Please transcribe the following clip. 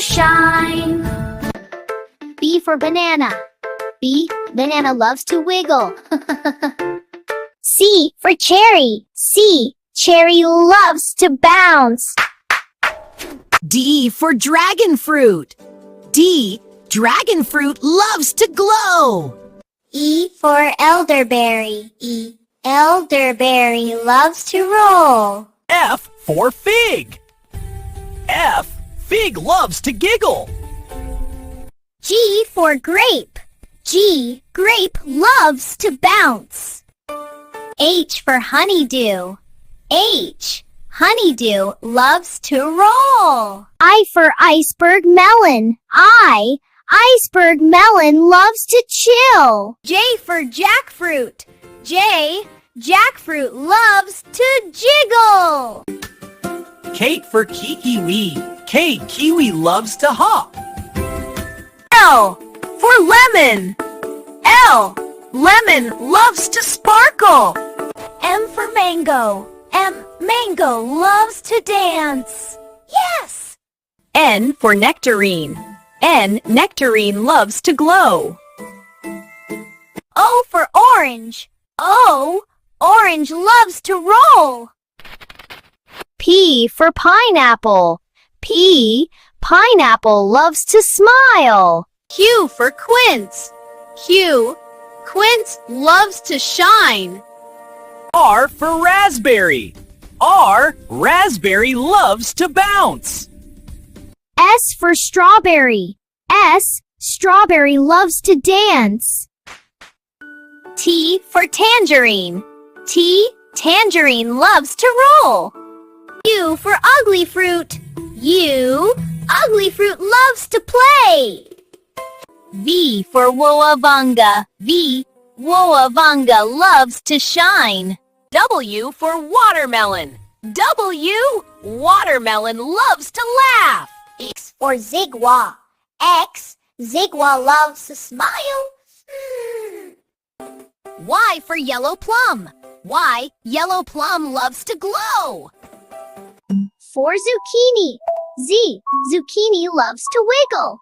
shine. B for banana. B, banana loves to wiggle. C for cherry. C, cherry loves to bounce. D for dragon fruit. D, dragon fruit loves to glow. E for elderberry. E, elderberry loves to roll. F for fig. F, fig loves to giggle. G for grape. G, grape loves to bounce. H for honeydew. H, honeydew loves to roll. I for iceberg melon. I, iceberg melon loves to chill. J for jackfruit. J, jackfruit loves to jiggle. K for kiwi. K, kiwi loves to hop. L for lemon. L, lemon loves to sparkle. M for mango. M, mango loves to dance. Yes! N for nectarine. N, nectarine loves to glow. O for orange. O, orange loves to roll. P for pineapple. P, pineapple loves to smile. Q for quince. Q, quince loves to shine. R for raspberry. R, raspberry loves to bounce. S for strawberry. S, strawberry loves to dance. T for tangerine. T, tangerine loves to roll. U for ugly fruit. U, ugly fruit loves to play. V for woawanga. V, woawanga loves to shine. W for watermelon. W, watermelon loves to laugh. X for zigwa. X, zigwa loves to smile. Y for yellow plum. Y, yellow plum loves to glow. For zucchini. Z, zucchini loves to wiggle.